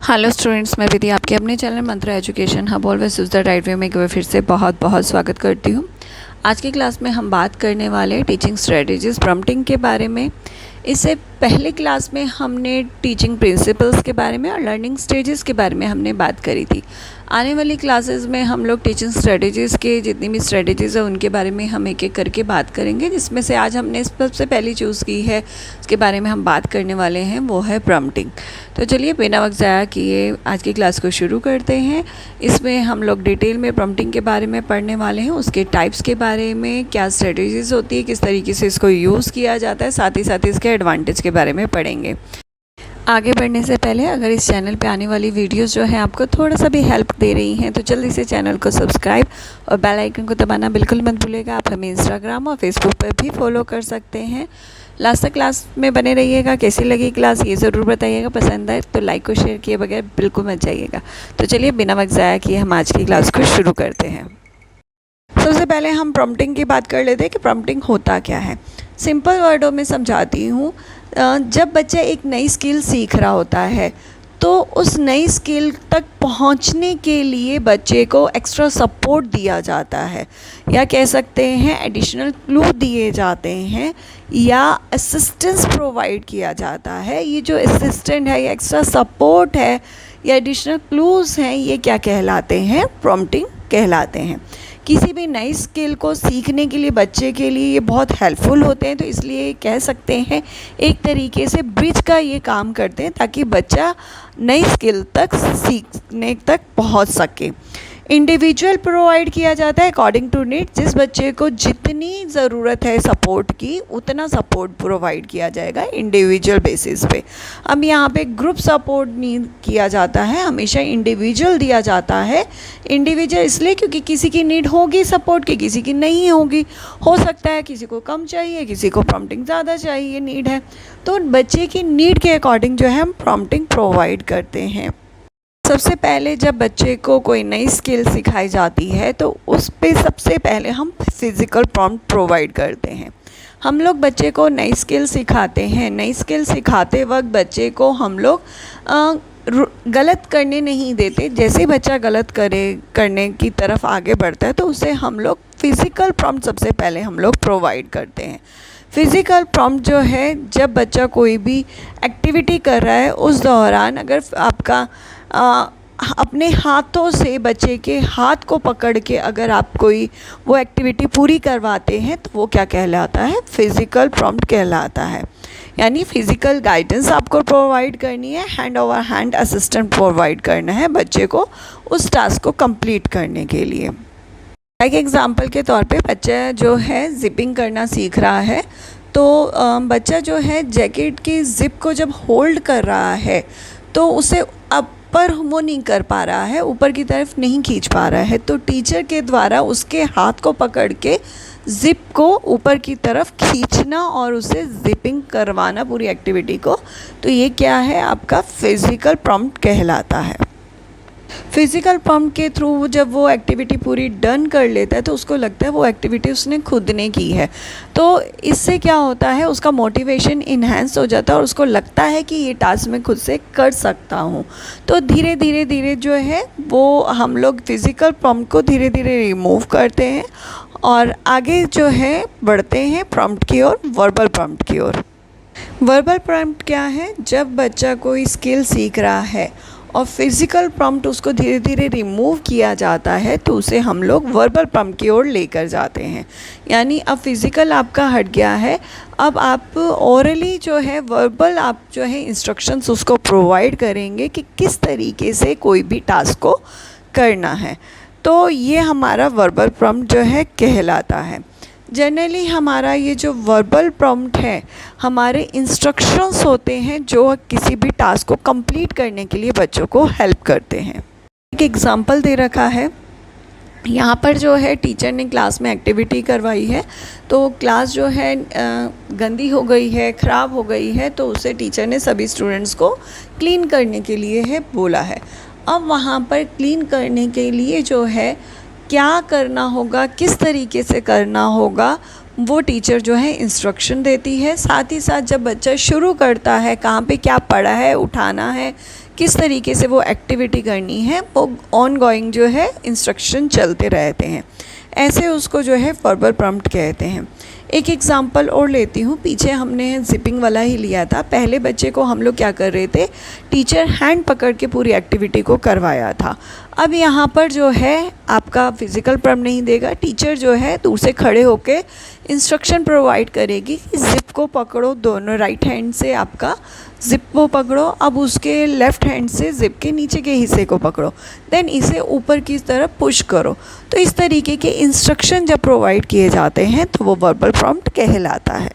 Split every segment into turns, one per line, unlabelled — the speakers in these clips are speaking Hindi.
हेलो स्टूडेंट्स, मैं विधि आपके अपने channel Mantra education hub always is the right way में एक बार फिर से बहुत बहुत स्वागत करती हूँ। आज की क्लास में हम बात करने वाले टीचिंग स्ट्रेटजीज़ प्रॉम्प्टिंग के बारे में। इससे पहले क्लास में हमने टीचिंग प्रिंसिपल्स के बारे में और लर्निंग स्टेजेस के बारे में हमने बात करी थी। आने वाली क्लासेस में हम लोग टीचिंग स्ट्रेटजीज़ के जितनी भी स्ट्रेटजीज़ है उनके बारे में हम एक एक करके बात करेंगे, जिसमें से आज हमने सबसे पहली चूज़ की है, उसके बारे में हम बात करने वाले हैं, वो है प्रॉम्प्टिंग। तो चलिए बिना वक्त ज़ाया किए आज की क्लास को शुरू करते हैं। इसमें हम लोग डिटेल में प्रॉम्प्टिंग के बारे में पढ़ने वाले हैं, उसके टाइप्स के बारे में, क्या स्ट्रेटजीज़ होती है, किस तरीके से इसको यूज़ किया जाता है, साथ ही इसके एडवांटेज के बारे में पढ़ेंगे। आगे बढ़ने से पहले अगर इस चैनल पे आने वाली वीडियोस जो है आपको थोड़ा सा भी हेल्प दे रही हैं तो जल्दी से चैनल को सब्सक्राइब और बेल आइकन को दबाना बिल्कुल मत भूलिएगा। आप हमें इंस्टाग्राम और फेसबुक पर भी फॉलो कर सकते हैं। लास्ट तक क्लास में बने रहिएगा। कैसी लगी क्लास ये ज़रूर बताइएगा। पसंद आए तो लाइक और शेयर किए बगैर बिल्कुल मत जाइएगा। तो चलिए बिना वक्त ज़ाया किए हम आज की क्लास को शुरू करते हैं। सबसे पहले हम प्रॉम्प्टिंग की बात कर लेते हैं कि प्रॉम्प्टिंग होता क्या है। सिंपल वर्डों में समझाती हूँ। जब बच्चा एक नई स्किल सीख रहा होता है तो उस नई स्किल तक पहुंचने के लिए बच्चे को एक्स्ट्रा सपोर्ट दिया जाता है, या कह सकते हैं एडिशनल क्लू दिए जाते हैं, या असिस्टेंस प्रोवाइड किया जाता है। ये जो असिस्टेंट है, ये एक्स्ट्रा सपोर्ट है या एडिशनल क्लूज़ हैं, ये क्या कहलाते हैं? प्रॉम्प्टिंग कहलाते हैं। किसी भी नई स्किल को सीखने के लिए बच्चे के लिए ये बहुत हेल्पफुल होते हैं, तो इसलिए कह सकते हैं एक तरीके से ब्रिज का ये काम करते हैं ताकि बच्चा नई स्किल तक सीखने तक पहुंच सके। इंडिविजुअल प्रोवाइड किया जाता है अकॉर्डिंग टू नीड। जिस बच्चे को जितनी ज़रूरत है सपोर्ट की उतना सपोर्ट प्रोवाइड किया जाएगा इंडिविजुअल बेसिस पे। अब यहाँ पे ग्रुप सपोर्ट नहीं किया जाता है, हमेशा इंडिविजुअल दिया जाता है। इंडिविजुअल इसलिए क्योंकि किसी की नीड होगी सपोर्ट की, किसी की नहीं होगी। हो सकता है किसी को कम चाहिए, किसी को प्रॉम्प्टिंग ज़्यादा चाहिए, नीड है, तो बच्चे की नीड के अकॉर्डिंग जो है हम प्रॉम्प्टिंग प्रोवाइड करते हैं। सबसे पहले जब बच्चे को कोई नई स्किल सिखाई जाती है तो उस पे सबसे पहले हम फिज़िकल प्रॉम्प्ट प्रोवाइड करते हैं। हम लोग बच्चे को नई स्किल सिखाते हैं। नई स्किल सिखाते वक्त बच्चे को हम लोग गलत करने नहीं देते। जैसे बच्चा गलत करने की तरफ आगे बढ़ता है तो उसे हम लोग फिज़िकल प्रॉम्प्ट सबसे पहले हम लोग प्रोवाइड करते हैं। फिज़िकल प्रॉम्प्ट जो है, जब बच्चा कोई भी एक्टिविटी कर रहा है उस दौरान अगर आपका अपने हाथों से बच्चे के हाथ को पकड़ के अगर आप कोई वो एक्टिविटी पूरी करवाते हैं तो वो क्या कहलाता है? फिज़िकल प्रॉम्प्ट कहलाता है। यानी फिज़िकल गाइडेंस आपको प्रोवाइड करनी है, hand over hand assistant provide करना है बच्चे को उस टास्क को कंप्लीट करने के लिए। एक एग्ज़ाम्पल के तौर पे बच्चा जो है ज़िपिंग करना सीख रहा है, तो बच्चा जो है जैकेट की ज़िप को जब होल्ड कर रहा है तो उसे पर वो नहीं कर पा रहा है, ऊपर की तरफ नहीं खींच पा रहा है, तो टीचर के द्वारा उसके हाथ को पकड़ के ज़िप को ऊपर की तरफ खींचना और उसे ज़िपिंग करवाना पूरी एक्टिविटी को, तो ये क्या है? आपका फिज़िकल प्रॉम्प्ट कहलाता है। फिज़िकल प्रॉम्प्ट के थ्रू जब वो एक्टिविटी पूरी डन कर लेता है तो उसको लगता है वो एक्टिविटी उसने खुद ने की है, तो इससे क्या होता है? उसका मोटिवेशन इन्हेंस हो जाता है और उसको लगता है कि ये टास्क मैं खुद से कर सकता हूँ। तो धीरे धीरे जो है वो हम लोग फिज़िकल प्रॉम्प्ट को धीरे धीरे रिमूव करते हैं और आगे जो है बढ़ते हैं प्रॉम्प्ट की ओर, वर्बल प्रॉम्प्ट की ओर। वर्बल प्रॉम्प्ट क्या है? जब बच्चा कोई स्किल सीख रहा है और फिज़िकल प्रॉम्प्ट उसको धीरे धीरे रिमूव किया जाता है तो उसे हम लोग वर्बल प्रॉम्प्ट की ओर लेकर जाते हैं। यानी अब फिज़िकल आपका हट गया है, अब आप ओरली जो है वर्बल आप जो है इंस्ट्रक्शंस उसको प्रोवाइड करेंगे कि किस तरीके से कोई भी टास्क को करना है। तो ये हमारा वर्बल प्रॉम्प्ट जो है कहलाता है। जनरली हमारा ये जो वर्बल प्रॉम्प्ट है हमारे इंस्ट्रक्शंस होते हैं जो किसी भी टास्क को कंप्लीट करने के लिए बच्चों को हेल्प करते हैं। एक एग्जांपल दे रखा है यहाँ पर, जो है टीचर ने क्लास में एक्टिविटी करवाई है, तो क्लास जो है गंदी हो गई है, ख़राब हो गई है, तो उसे टीचर ने सभी स्टूडेंट्स को क्लीन करने के लिए है बोला है। अब वहाँ पर क्लीन करने के लिए जो है क्या करना होगा, किस तरीके से करना होगा, वो टीचर जो है इंस्ट्रक्शन देती है। साथ ही साथ जब बच्चा शुरू करता है, कहाँ पे क्या पड़ा है, उठाना है, किस तरीके से वो एक्टिविटी करनी है, वो ऑन गोइंग जो है इंस्ट्रक्शन चलते रहते हैं। ऐसे उसको जो है वर्बल प्रॉम्प्ट कहते हैं। एक एग्ज़ाम्पल और लेती हूँ। पीछे हमने ज़िपिंग वाला ही लिया था। पहले बच्चे को हम लोग क्या कर रहे थे, टीचर हैंड पकड़ के पूरी एक्टिविटी को करवाया था। अब यहाँ पर जो है आपका फिज़िकल प्रॉम्प्ट नहीं देगा, टीचर जो है दूर से खड़े होके इंस्ट्रक्शन प्रोवाइड करेगी कि ज़िप को पकड़ो, दोनों राइट हैंड से आपका ज़िप को पकड़ो, अब उसके लेफ़्ट हैंड से ज़िप के नीचे के हिस्से को पकड़ो, देन इसे ऊपर की तरफ पुश करो। तो इस तरीके के इंस्ट्रक्शन जब प्रोवाइड किए जाते हैं तो वो वर्बल प्रॉम्प्ट कहलाता है।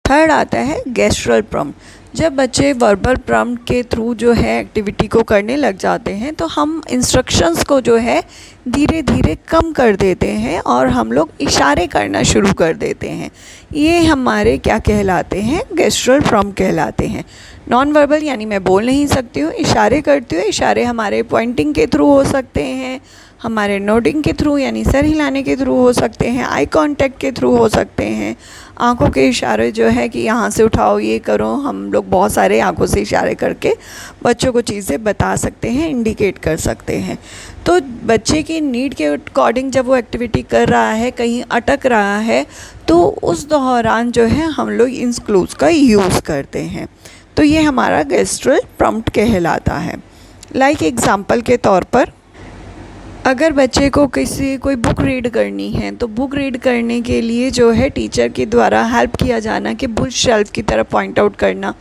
थर्ड आता है गेस्चरल प्रॉम्प्ट। जब बच्चे वर्बल प्रॉम्प्ट के थ्रू जो है एक्टिविटी को करने लग जाते हैं तो हम इंस्ट्रक्शंस को जो है धीरे धीरे कम कर देते हैं और हम लोग इशारे करना शुरू कर देते हैं। ये हमारे क्या कहलाते हैं, गेस्चरल प्रॉम्प्ट कहलाते हैं। नॉन वर्बल यानी मैं बोल नहीं सकती हूँ, इशारे करती हूँ। इशारे हमारे पॉइंटिंग के थ्रू हो सकते हैं, हमारे नोडिंग के थ्रू यानी सर हिलाने के थ्रू हो सकते हैं, आई कांटेक्ट के थ्रू हो सकते हैं, आंखों के इशारे जो है कि यहाँ से उठाओ, ये करो। हम लोग बहुत सारे आंखों से इशारे करके बच्चों को चीज़ें बता सकते हैं, इंडिकेट कर सकते हैं। तो बच्चे की नीड के अकॉर्डिंग जब वो एक्टिविटी कर रहा है, कहीं अटक रहा है, तो उस दौरान जो है हम लोग इन क्लूज़ का यूज़ करते हैं। तो ये हमारा गेस्चरल प्रॉम्प्ट कहलाता है। लाइक एग्ज़ाम्पल के तौर पर अगर बच्चे को कोई बुक रीड करनी है तो बुक रीड करने के लिए जो है टीचर के द्वारा हेल्प किया जाना कि बुक शेल्फ की तरफ पॉइंट आउट करना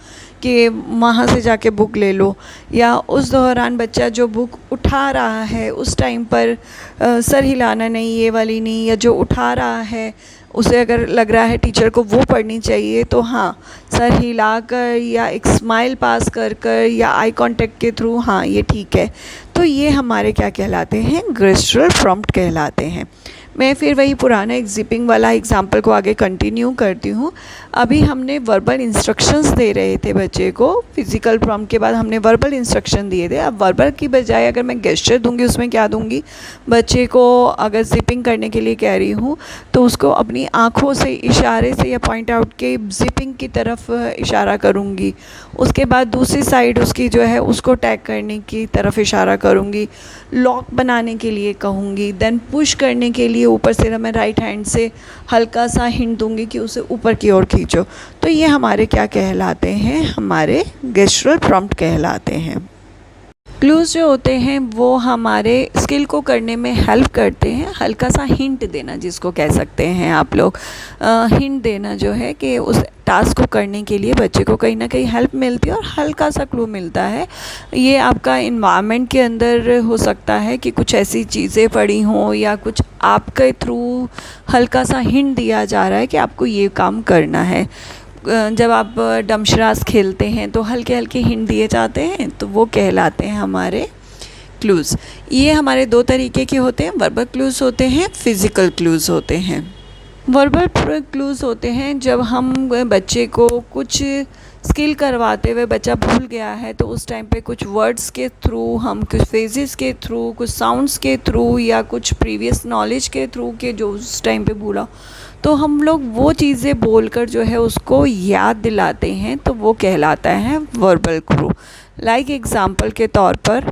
कि वहाँ से जाके बुक ले लो, या उस दौरान बच्चा जो बुक उठा रहा है उस टाइम पर सर हिलाना नहीं, ये वाली नहीं, या जो उठा रहा है उसे अगर लग रहा है टीचर को वो पढ़नी चाहिए तो हाँ सर हिलाकर या एक स्माइल पास कर कर या आई कांटेक्ट के थ्रू हाँ ये ठीक है। तो ये हमारे क्या कहलाते हैं, गेस्चरल प्रॉम्प्ट कहलाते हैं। मैं फिर वही पुराना एक ज़िपिंग वाला एग्जांपल को आगे कंटिन्यू करती हूँ। अभी हमने वर्बल इंस्ट्रक्शंस दे रहे थे बच्चे को, फिज़िकल प्रॉम्प्ट के बाद हमने वर्बल इंस्ट्रक्शन दिए थे। अब वर्बल की बजाय अगर मैं गेस्चर दूंगी, उसमें क्या दूंगी, बच्चे को अगर ज़िपिंग करने के लिए कह रही हूँ तो उसको अपनी आँखों से इशारे से या पॉइंट आउट के ज़िपिंग की तरफ इशारा करूँगी। उसके बाद दूसरी साइड उसकी जो है उसको टैग करने की तरफ इशारा करूँगी, लॉक बनाने के लिए कहूँगी, देन पुश करने के लिए ऊपर से मैं राइट हैंड से हल्का सा हिंट दूंगी कि उसे ऊपर की ओर खींचो। तो ये हमारे क्या कहलाते हैं, हमारे गेस्चरल प्रॉम्प्ट कहलाते हैं। क्लूज़ जो होते हैं वो हमारे स्किल को करने में हेल्प करते हैं। हल्का सा हिंट देना जिसको कह सकते हैं आप लोग, हिंट देना जो है कि उस टास्क को करने के लिए बच्चे को कहीं ना कहीं हेल्प मिलती है और हल्का सा क्लू मिलता है। ये आपका इन्वायरमेंट के अंदर हो सकता है कि कुछ ऐसी चीज़ें पड़ी हों या कुछ आपके थ्रू हल्का सा हिंट दिया जा रहा है कि आपको ये काम करना है। जब आप डमशराज खेलते हैं तो हल्के हल्के हिंट दिए जाते हैं, तो वो कहलाते हैं हमारे क्लूज़। ये हमारे दो तरीके के होते हैं, वर्बल क्लूज़ होते हैं, फिज़िकल क्लूज़ होते हैं। वर्बल क्लूज़ होते हैं जब हम बच्चे को कुछ स्किल करवाते हुए बच्चा भूल गया है तो उस टाइम पे कुछ वर्ड्स के थ्रू, हम कुछ फ्रेजेस के थ्रू, कुछ साउंड्स के थ्रू या कुछ प्रीवियस नॉलेज के थ्रू के जो उस टाइम पे भूला, तो हम लोग वो चीज़ें बोलकर जो है उसको याद दिलाते हैं, तो वो कहलाता है वर्बल क्लू। लाइक एग्ज़ाम्पल के तौर पर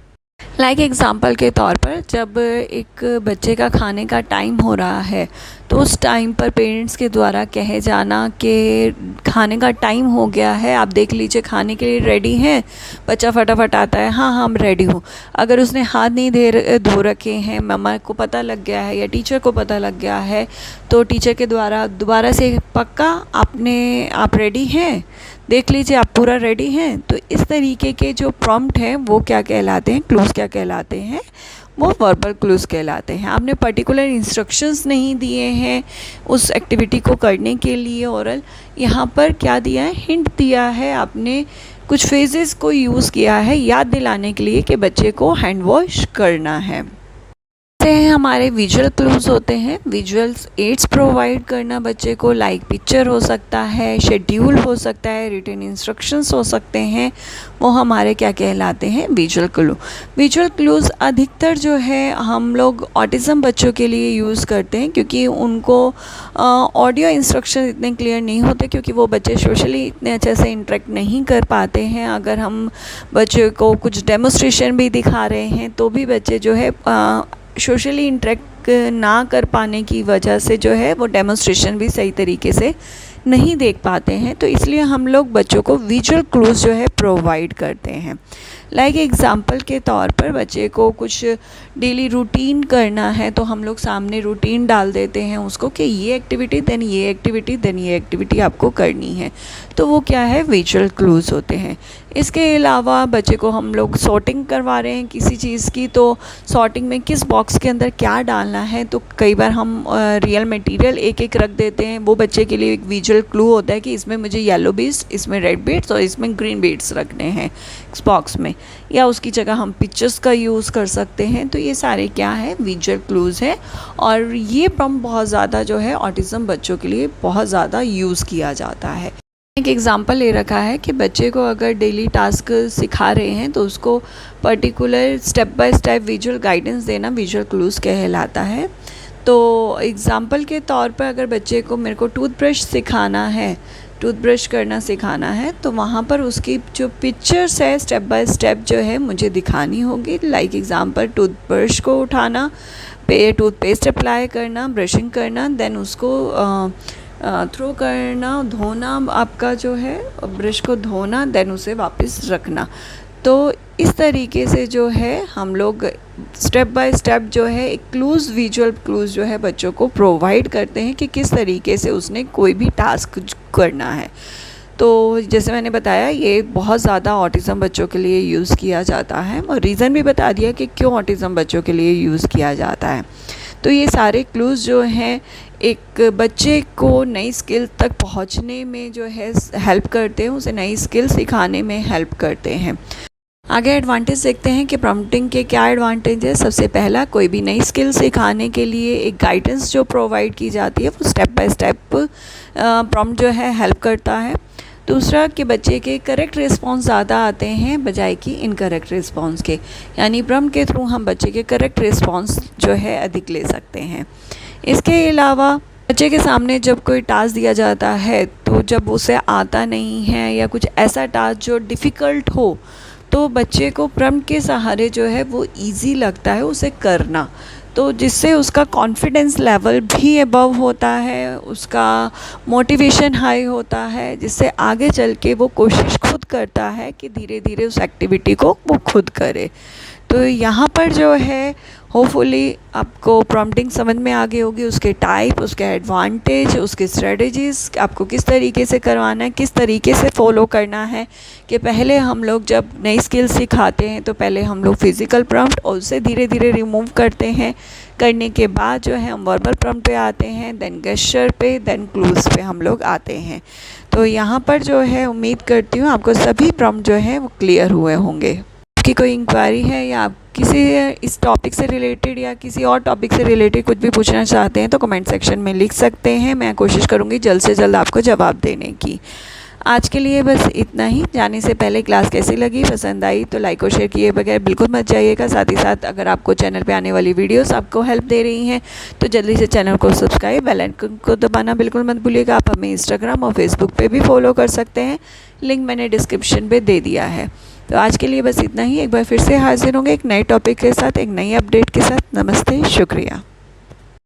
जब एक बच्चे का खाने का टाइम हो रहा है तो उस टाइम पर पेरेंट्स के द्वारा कहे जाना कि खाने का टाइम हो गया है, आप देख लीजिए खाने के लिए रेडी हैं। बच्चा फटाफट आता है, हाँ हाँ मैं रेडी हूँ। अगर उसने हाथ नहीं धो रखे हैं, मम्मा को पता लग गया है या टीचर को पता लग गया है, तो टीचर के द्वारा दोबारा से पक्का आप रेडी हैं, देख लीजिए आप पूरा रेडी हैं। तो इस तरीके के जो प्रॉम्प्ट हैं वो क्या कहलाते हैं, क्लूज़ क्या कहलाते हैं, वो वर्बल क्लूज़ कहलाते हैं। आपने पर्टिकुलर इंस्ट्रक्शंस नहीं दिए हैं उस एक्टिविटी को करने के लिए ओरल, यहाँ पर क्या दिया है, हिंट दिया है, आपने कुछ फ्रेजेस को यूज़ किया है याद दिलाने के लिए कि बच्चे को हैंड वॉश करना है। आते हैं हमारे विजुअल क्लूज होते हैं। विजुअल्स एड्स प्रोवाइड करना बच्चे को, लाइक पिक्चर हो सकता है, शेड्यूल हो सकता है, रिटन इंस्ट्रक्शंस हो सकते हैं, वो हमारे क्या कहलाते हैं, विजुअल क्लू। विजुअल क्लूज अधिकतर जो है हम लोग ऑटिज़म बच्चों के लिए यूज़ करते हैं, क्योंकि उनको ऑडियो इंस्ट्रक्शन इतने क्लियर नहीं होते, क्योंकि वो बच्चे सोशली इतने अच्छे से इंटरेक्ट नहीं कर पाते हैं। अगर हम बच्चों को कुछ डेमोस्ट्रेशन भी दिखा रहे हैं तो भी बच्चे जो है सोशली इंटरेक्ट ना कर पाने की वजह से जो है वो डेमोस्ट्रेशन भी सही तरीके से नहीं देख पाते हैं। तो इसलिए हम लोग बच्चों को विजुअल क्लूज जो है प्रोवाइड करते हैं। लाइक एग्ज़ाम्पल के तौर पर बच्चे को कुछ डेली रूटीन करना है तो हम लोग सामने रूटीन डाल देते हैं उसको कि ये एक्टिविटी देन ये एक्टिविटी देन ये एक्टिविटी आपको करनी है, तो वो क्या है, विजुअल क्लूज होते हैं। इसके अलावा बच्चे को हम लोग सॉर्टिंग करवा रहे हैं किसी चीज़ की, तो सॉर्टिंग में किस बॉक्स के अंदर क्या डालना है, तो कई बार हम रियल मटेरियल एक एक रख देते हैं। वो बच्चे के लिए एक विजुअल क्लू होता है कि इसमें मुझे येलो बीड्स, इसमें रेड बीड्स और इसमें ग्रीन बीड्स रखने हैं इस बॉक्स में, या उसकी जगह हम पिक्चर्स का यूज़ कर सकते हैं। तो ये सारे क्या है, विजुअल क्लूज़ है। और ये प्रॉम्प्ट बहुत ज़्यादा जो है ऑटिज़म बच्चों के लिए बहुत ज़्यादा यूज़ किया जाता है। एक एग्जांपल ले रखा है कि बच्चे को अगर डेली टास्क सिखा रहे हैं तो उसको particular step by step visual guidance देना विजुअल क्लूज़ कहलाता है। तो एग्ज़ाम्पल के तौर पर अगर बच्चे को मेरे को टूथब्रश सिखाना है, टूथब्रश करना सिखाना है, तो वहाँ पर उसकी जो पिक्चर्स है स्टेप बाय स्टेप जो है मुझे दिखानी होगी। लाइक एग्ज़ाम्पल, टूथब्रश को उठाना, टूथपेस्ट अप्लाई करना, ब्रशिंग करना, देन उसको थ्रो करना, धोना, आपका जो है ब्रश को धोना, देन उसे वापस रखना। तो इस तरीके से जो है हम लोग स्टेप बाय स्टेप जो है एक क्लूज़, विजुअल क्लूज़ जो है बच्चों को प्रोवाइड करते हैं कि किस तरीके से उसने कोई भी टास्क करना है। तो जैसे मैंने बताया ये बहुत ज़्यादा ऑटिज़म बच्चों के लिए यूज़ किया जाता है, और रीज़न भी बता दिया कि क्यों ऑटिज़म बच्चों के लिए यूज़ किया जाता है। तो ये सारे क्लूज़ जो हैं एक बच्चे को नई स्किल तक पहुंचने में जो है हेल्प करते हैं, उसे नई स्किल सिखाने में हेल्प करते हैं। आगे एडवांटेज देखते हैं कि प्रॉम्प्टिंग के क्या एडवांटेज है। सबसे पहला, कोई भी नई स्किल सिखाने के लिए एक गाइडेंस जो प्रोवाइड की जाती है वो स्टेप बाय स्टेप प्रॉम्प्ट जो है हेल्प करता है। दूसरा कि बच्चे के करेक्ट रिस्पॉन्स ज़्यादा आते हैं बजाय कि इनकरेक्ट रिस्पॉन्स के, यानी प्रॉम्प्ट के थ्रू हम बच्चे के करेक्ट रिस्पॉन्स जो है अधिक ले सकते हैं। इसके अलावा बच्चे के सामने जब कोई टास्क दिया जाता है तो जब उसे आता नहीं है या कुछ ऐसा टास्क जो डिफ़िकल्ट हो, तो बच्चे को प्रॉम्प्ट के सहारे जो है वो इजी लगता है उसे करना, तो जिससे उसका कॉन्फिडेंस लेवल भी अबव होता है, उसका मोटिवेशन हाई होता है, जिससे आगे चल के वो कोशिश खुद करता है कि धीरे धीरे उस एक्टिविटी को वो खुद करे। तो यहाँ पर जो है होपफुली आपको प्रॉम्प्टिंग समझ में आ गई होगी, उसके टाइप, उसके एडवांटेज, उसके स्ट्रेटजीज़, आपको किस तरीके से करवाना है, किस तरीके से फॉलो करना है। कि पहले हम लोग जब नई स्किल सिखाते हैं तो पहले हम लोग फिज़िकल प्रॉम्प्ट और उसे धीरे धीरे रिमूव करते हैं। करने के बाद जो है हम वर्बल प्रॉम्प्ट पे आते हैं, देन गेस्चर पे, देन क्लूज़ पे हम लोग आते हैं। तो यहाँ पर जो है उम्मीद करती हूँ आपको सभी प्रॉम्प्ट जो है वो क्लियर हुए होंगे। आपकी कोई इंक्वायरी है या आप किसी इस टॉपिक से रिलेटेड या किसी और टॉपिक से रिलेटेड कुछ भी पूछना चाहते हैं तो कमेंट सेक्शन में लिख सकते हैं। मैं कोशिश करूँगी जल्द से जल्द आपको जवाब देने की। आज के लिए बस इतना ही। जाने से पहले क्लास कैसी लगी, पसंद आई तो लाइक और शेयर किए बगैर बिल्कुल मत जाइएगा। साथ ही साथ अगर आपको चैनल पे आने वाली वीडियोस आपको हेल्प दे रही हैं तो जल्दी से चैनल को सब्सक्राइब, बेल आइकन को दबाना बिल्कुल मत भूलिएगा। आप हमें इंस्टाग्राम और फेसबुक पे भी फॉलो कर सकते हैं, लिंक मैंने डिस्क्रिप्शन पे दे दिया है। तो आज के लिए बस इतना ही। एक बार फिर से हाजिर होंगे एक नए टॉपिक के साथ, एक नई अपडेट के साथ। नमस्ते, शुक्रिया।